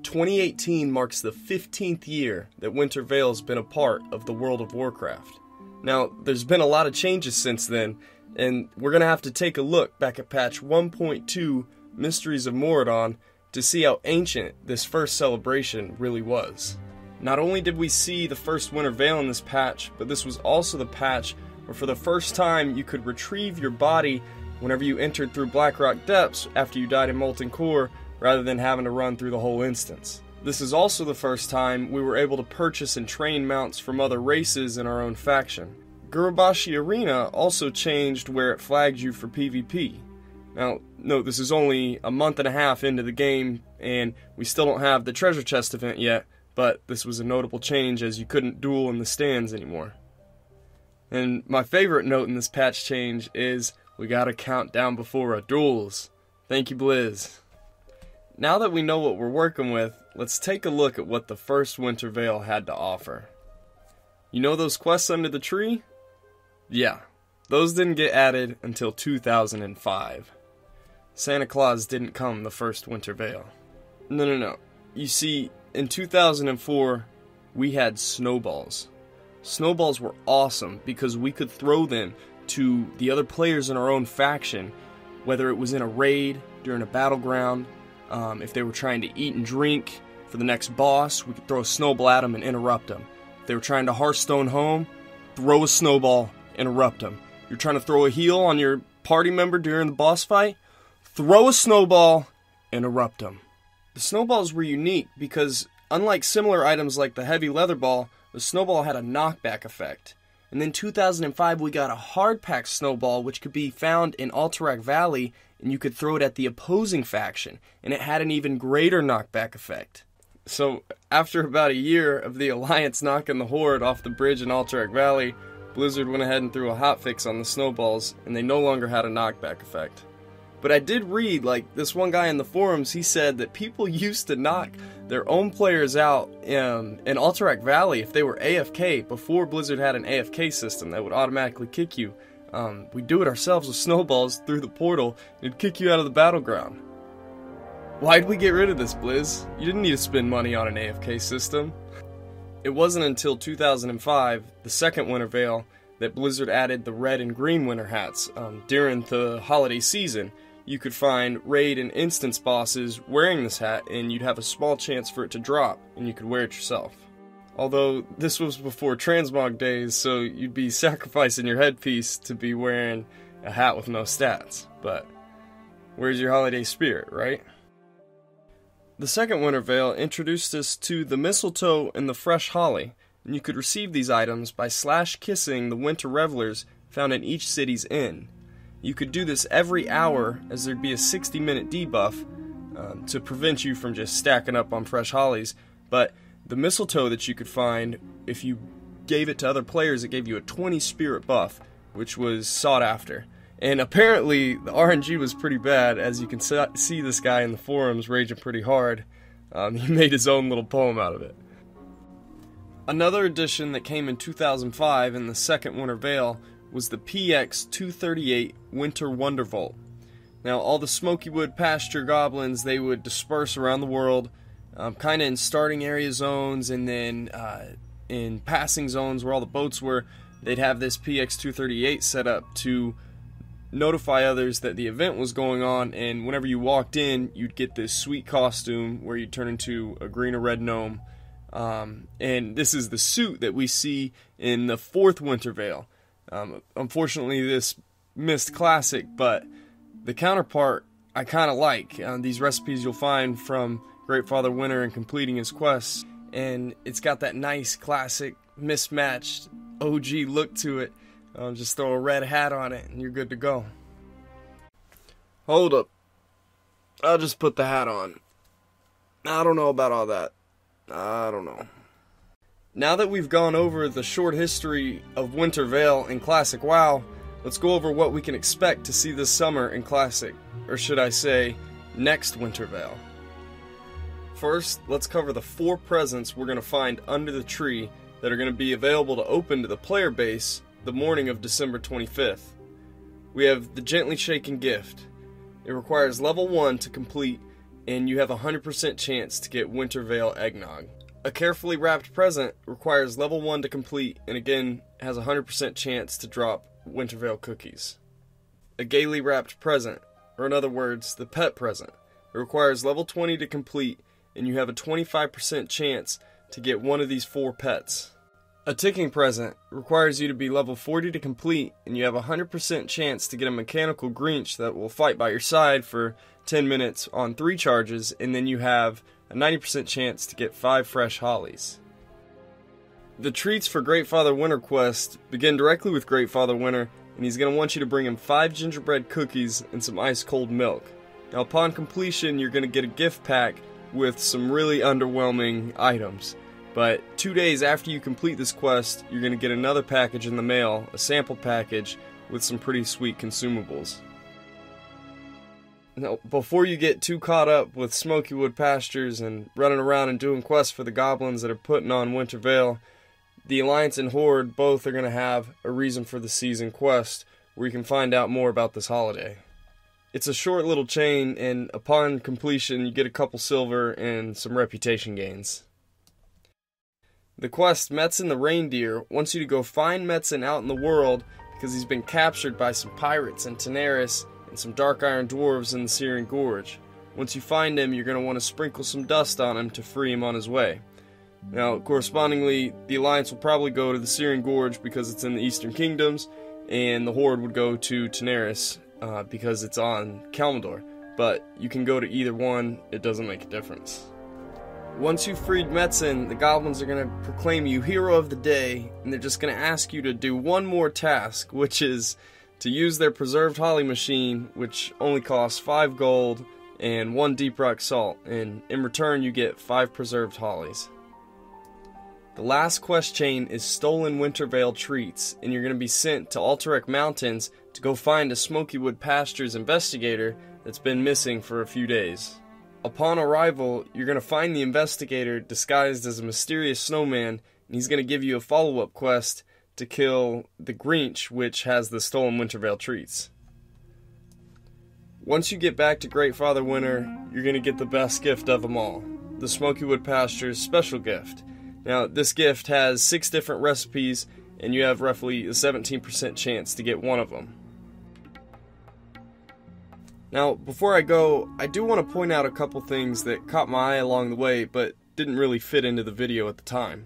2018 marks the 15th year that Winter Veil's been a part of the world of Warcraft. Now, there's been a lot of changes since then, and we're going to have to take a look back at patch 1.2 Mysteries of Moradon to see how ancient this first celebration really was. Not only did we see the first Winter Veil in this patch, but this was also the patch where for the first time you could retrieve your body whenever you entered through Blackrock Depths after you died in Molten Core, rather than having to run through the whole instance. This is also the first time we were able to purchase and train mounts from other races in our own faction. Gurubashi Arena also changed where it flagged you for PvP. Now, note this is only a month and a half into the game, and we still don't have the treasure chest event yet, but this was a notable change as you couldn't duel in the stands anymore. And my favorite note in this patch change is we got a countdown before our duels. Thank you, Blizz. Now that we know what we're working with, let's take a look at what the first Winter Veil had to offer. You know those quests under the tree? Yeah, those didn't get added until 2005. Santa Claus didn't come the first Winter Veil. No. You see, in 2004, we had snowballs. Snowballs were awesome because we could throw them to the other players in our own faction, whether it was in a raid, during a battleground, if they were trying to eat and drink for the next boss, we could throw a snowball at them and interrupt them. If they were trying to Hearthstone home, throw a snowball, interrupt them. You're trying to throw a heal on your party member during the boss fight, throw a snowball, interrupt them. The snowballs were unique because, unlike similar items like the heavy leather ball, the snowball had a knockback effect. And then 2005 we got a hard pack snowball which could be found in Alterac Valley, and you could throw it at the opposing faction, and it had an even greater knockback effect. So after about a year of the Alliance knocking the Horde off the bridge in Alterac Valley, Blizzard went ahead and threw a hotfix on the snowballs, and they no longer had a knockback effect. But I did read, like, this one guy in the forums, he said that people used to knock their own players out in Alterac Valley if they were AFK, before Blizzard had an AFK system that would automatically kick you. We'd do it ourselves with snowballs through the portal, and it'd kick you out of the battleground. Why'd we get rid of this, Blizz? You didn't need to spend money on an AFK system. It wasn't until 2005, the second Winter Veil, that Blizzard added the red and green winter hats. During the holiday season, you could find raid and instance bosses wearing this hat, and you'd have a small chance for it to drop, and you could wear it yourself. Although, this was before transmog days, so you'd be sacrificing your headpiece to be wearing a hat with no stats. But, where's your holiday spirit, right? The second Winter Veil introduced us to the Mistletoe and the Fresh Holly, and you could receive these items by /kissing the Winter Revelers found in each city's inn. You could do this every hour, as there'd be a 60-minute debuff to prevent you from just stacking up on fresh hollies, but the mistletoe that you could find, if you gave it to other players, it gave you a 20 spirit buff, which was sought after. And apparently, the RNG was pretty bad, as you can see this guy in the forums raging pretty hard. He made his own little poem out of it. Another addition that came in 2005 in the second Winter Veil was the PX-238 Winter Wondervault. Now, all the Smokywood pasture goblins, they would disperse around the world, kind of in starting area zones, and then in passing zones where all the boats were. They'd have this PX-238 set up to notify others that the event was going on, and whenever you walked in, you'd get this sweet costume where you'd turn into a green or red gnome. And this is the suit that we see in the fourth Winter Veil. Unfortunately, this missed Classic, but the counterpart I kind of like. These recipes you'll find from Great Father Winter and completing his quests, and it's got that nice classic mismatched OG look to it. Just throw a red hat on it and you're good to go. Hold up. I'll just put the hat on. I don't know about all that. I don't know. Now that we've gone over the short history of Winter Veil in Classic WoW, let's go over what we can expect to see this summer in Classic, or should I say, next Winter Veil. First, let's cover the 4 presents we're going to find under the tree that are going to be available to open to the player base the morning of December 25th. We have the Gently Shaken Gift. It requires level 1 to complete and you have a 100% chance to get Winter Veil Eggnog. A carefully wrapped present requires level 1 to complete, and again has a 100% chance to drop Winter Veil cookies. A gaily wrapped present, or in other words, the pet present, it requires level 20 to complete, and you have a 25% chance to get one of these 4 pets. A ticking present requires you to be level 40 to complete, and you have a 100% chance to get a mechanical Grinch that will fight by your side for 10 minutes on 3 charges, and then you have a 90% chance to get 5 fresh hollies. The treats for Great Father Winter quest begin directly with Great Father Winter, and he's going to want you to bring him 5 gingerbread cookies and some ice cold milk. Now upon completion, you're going to get a gift pack with some really underwhelming items. But 2 days after you complete this quest, you're going to get another package in the mail, a sample package with some pretty sweet consumables. Now, before you get too caught up with Smokywood Pastures and running around and doing quests for the goblins that are putting on Winter Veil, the Alliance and Horde both are going to have a Reason for the Season quest where you can find out more about this holiday. It's a short little chain, and upon completion you get a couple silver and some reputation gains. The quest Metzen the Reindeer wants you to go find Metzen out in the world because he's been captured by some pirates in Tanaris and some dark iron dwarves in the Syrian Gorge. Once you find him, you're going to want to sprinkle some dust on him to free him on his way. Now, correspondingly, the Alliance will probably go to the Syrian Gorge because it's in the Eastern Kingdoms, and the Horde would go to Tanaris because it's on Kalmador. But you can go to either one, it doesn't make a difference. Once you've freed Metzen, the goblins are going to proclaim you Hero of the Day, and they're just going to ask you to do one more task, which is to use their Preserved Holly machine, which only costs 5 gold and 1 deep rock salt, and in return you get 5 preserved hollies. The last quest chain is Stolen Winter Veil Treats, and you're going to be sent to Alterac Mountains to go find a Smokywood Pastures investigator that's been missing for a few days. Upon arrival, you're going to find the investigator disguised as a mysterious snowman, and he's going to give you a follow-up quest to kill the Grinch, which has the Stolen Winter Veil Treats. Once you get back to Great Father Winter, you're going to get the best gift of them all, the Smokywood Pastures special gift. Now, this gift has 6 different recipes, and you have roughly a 17% chance to get one of them. Now, before I go, I do want to point out a couple things that caught my eye along the way, but didn't really fit into the video at the time.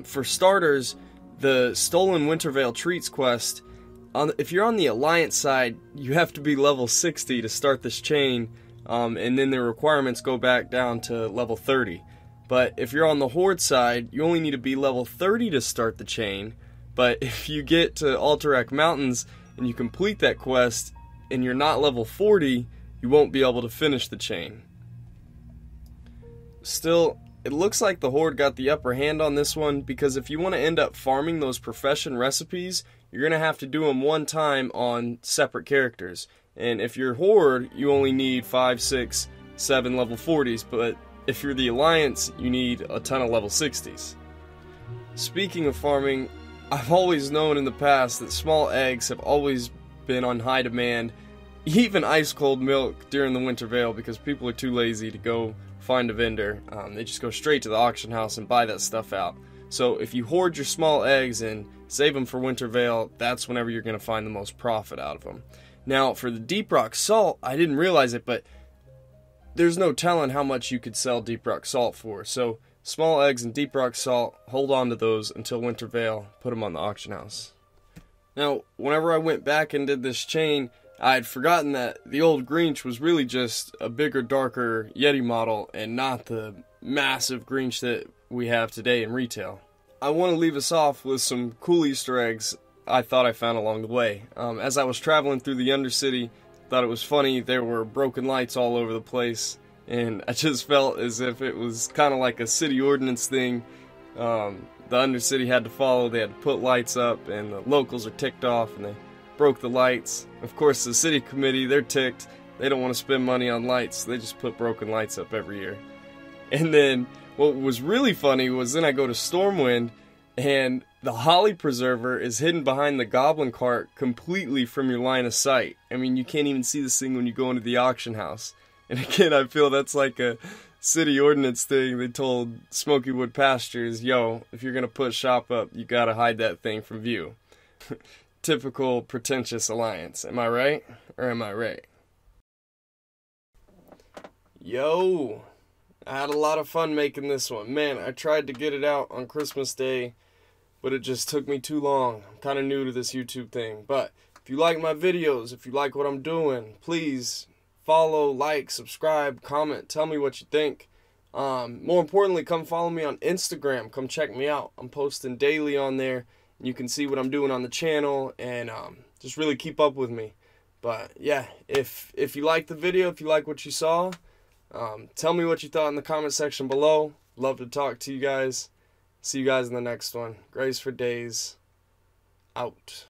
For starters, the Stolen Winter Veil Treats quest, if you're on the Alliance side, you have to be level 60 to start this chain, and then the requirements go back down to level 30. But if you're on the Horde side, you only need to be level 30 to start the chain, but if you get to Alterac Mountains and you complete that quest, and you're not level 40, you won't be able to finish the chain. Still, it looks like the Horde got the upper hand on this one, because if you want to end up farming those profession recipes, you're going to have to do them one time on separate characters. And if you're Horde, you only need 5, 6, 7 level 40s, but if you're the Alliance, you need a ton of level 60s. Speaking of farming, I've always known in the past that small eggs have always been on high demand, even ice cold milk during the Winter Veil, because people are too lazy to go find a vendor. They just go straight to the auction house and buy that stuff out. So if you hoard your small eggs and save them for Winter Veil, that's whenever you're going to find the most profit out of them. Now for the deep rock salt, I didn't realize it, but there's no telling how much you could sell deep rock salt for. So small eggs and deep rock salt, hold on to those until Winter Veil, put them on the auction house. Now, whenever I went back and did this chain, I had forgotten that the old Grinch was really just a bigger, darker Yeti model and not the massive Grinch that we have today in retail. I want to leave us off with some cool Easter eggs I thought I found along the way. As I was traveling through the Undercity, thought it was funny, there were broken lights all over the place, and I just felt as if it was kind of like a city ordinance thing. The Undercity had to follow, they had to put lights up, and the locals are ticked off, and they broke the lights. Of course, the city committee, they're ticked. They don't want to spend money on lights, so they just put broken lights up every year. And then, what was really funny was then I go to Stormwind, and the Holly Preserver is hidden behind the Goblin Cart completely from your line of sight. I mean, you can't even see this thing when you go into the auction house. And again, I feel that's like a city ordinance thing. They told Smoky Wood Pastures, yo, if you're going to put shop up, you got to hide that thing from view. Typical pretentious alliance. Am I right? Or am I right? Yo, I had a lot of fun making this one. Man, I tried to get it out on Christmas Day, but it just took me too long. I'm kind of new to this YouTube thing. But if you like my videos, if you like what I'm doing, please follow, like, subscribe, comment, tell me what you think. More importantly, come follow me on Instagram. Come check me out. I'm posting daily on there. And you can see what I'm doing on the channel and just really keep up with me. But yeah, if you like the video, if you like what you saw, tell me what you thought in the comment section below. Love to talk to you guys. See you guys in the next one. Grace for Days. Out.